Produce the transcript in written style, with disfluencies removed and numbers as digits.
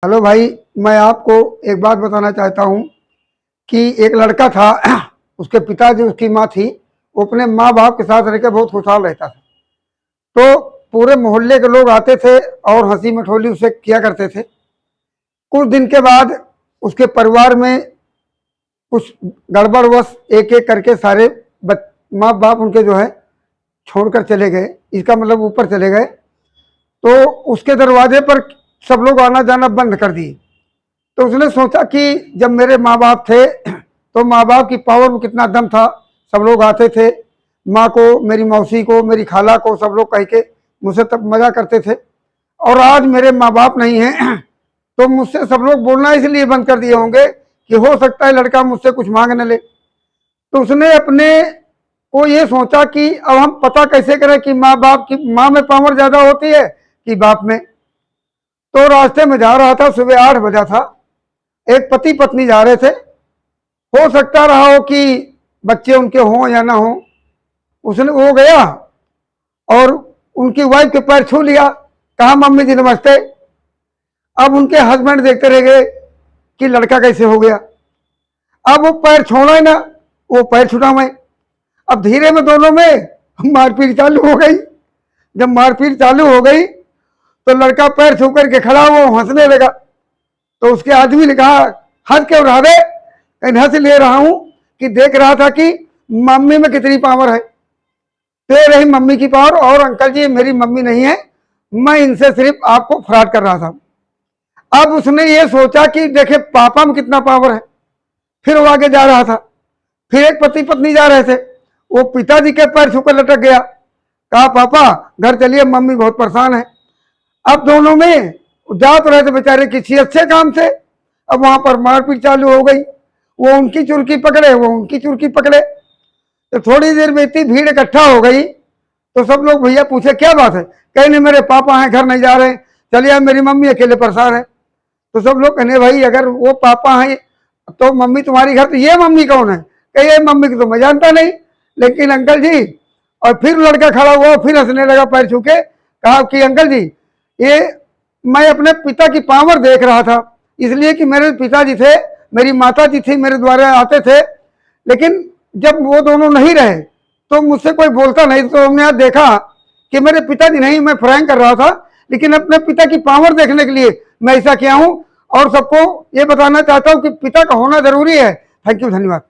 Hello भाई, मैं आपको एक बात बताना चाहता हूँ कि एक लड़का था। उसके पिताजी, उसकी माँ थी, वो अपने माँ बाप के साथ रह के बहुत खुशहाल रहता था। तो पूरे मोहल्ले के लोग आते थे और हंसी मठोली उसे किया करते थे। कुछ दिन के बाद उसके परिवार में कुछ गड़बड़वश एक एक करके सारे माँ बाप उनके जो है छोड़कर चले गए। इसका मतलब ऊपर चले गए। तो उसके दरवाजे पर सब लोग आना जाना बंद कर दिए। तो उसने सोचा कि जब मेरे माँ बाप थे तो माँ बाप की पावर में कितना दम था। सब लोग आते थे, माँ को, मेरी मौसी को, मेरी खाला को, सब लोग कह के मुझसे तब मजा करते थे। और आज मेरे माँ बाप नहीं हैं तो मुझसे सब लोग बोलना इसलिए बंद कर दिए होंगे कि हो सकता है लड़का मुझसे कुछ मांग न ले। तो उसने अपने को ये सोचा कि अब हम पता कैसे करें कि माँ बाप की, माँ में पावर ज्यादा होती है कि बाप में। तो रास्ते में जा रहा था, सुबह 8 बजा था। एक पति पत्नी जा रहे थे। हो सकता रहा हो कि बच्चे उनके हों या ना हो। उसने वो गया और उनकी वाइफ के पैर छू लिया, कहा मम्मी जी नमस्ते। अब उनके हस्बैंड देखते रह गए कि लड़का कैसे हो गया। अब वो पैर छोड़ा ही ना, वो पैर छुड़ा मैं। अब धीरे में दोनों में मारपीट चालू हो गई। जब मारपीट चालू हो गई तो लड़का पैर छू करके खड़ा हुआ हंसने लगा। तो उसके आदमी ने कहा हंस क्यों रहा रे? हंस ले रहा हूं कि देख रहा था कि मम्मी में कितनी पावर है। तो रही मम्मी की पावर, और अंकल जी मेरी मम्मी नहीं है, मैं इनसे सिर्फ आपको फ्रॉड कर रहा था। अब उसने ये सोचा कि देखे पापा में कितना पावर है। फिर वो आगे जा रहा था। फिर एक पति पत्नी जा रहे थे। वो पिताजी के पैर छूकर लटक गया, कहा पापा घर चलिए, मम्मी बहुत परेशान है। अब दोनों में जा तो रहे थे बेचारे किसी अच्छे काम से। अब वहां पर मारपीट चालू हो गई। वो उनकी चुरकी पकड़े, वो उनकी चुरकी पकड़े। तो थोड़ी देर में इतनी भीड़ इकट्ठा हो गई तो सब लोग भैया पूछे क्या बात है? कहीं नहीं मेरे पापा हैं, घर नहीं जा रहे, चलिए मेरी मम्मी अकेले परेशान है। तो सब लोग कहने भाई अगर वो पापा हैं तो मम्मी तुम्हारी घर, तो ये मम्मी कौन है? कहिए मम्मी को तो मैं जानता नहीं, लेकिन अंकल जी। और फिर लड़का खड़ा हुआ, फिर हंसने लगा पैर छू के, कहा कि अंकल जी ये मैं अपने पिता की पावर देख रहा था, इसलिए कि मेरे पिताजी थे, मेरी माता जी थी, मेरे द्वारा आते थे। लेकिन जब वो दोनों नहीं रहे तो मुझसे कोई बोलता नहीं। तो हमने आज देखा कि मेरे पिताजी नहीं, मैं फ्रैंक कर रहा था, लेकिन अपने पिता की पावर देखने के लिए मैं ऐसा किया हूं। और सबको ये बताना चाहता हूं कि पिता का होना जरूरी है। थैंक यू, धन्यवाद।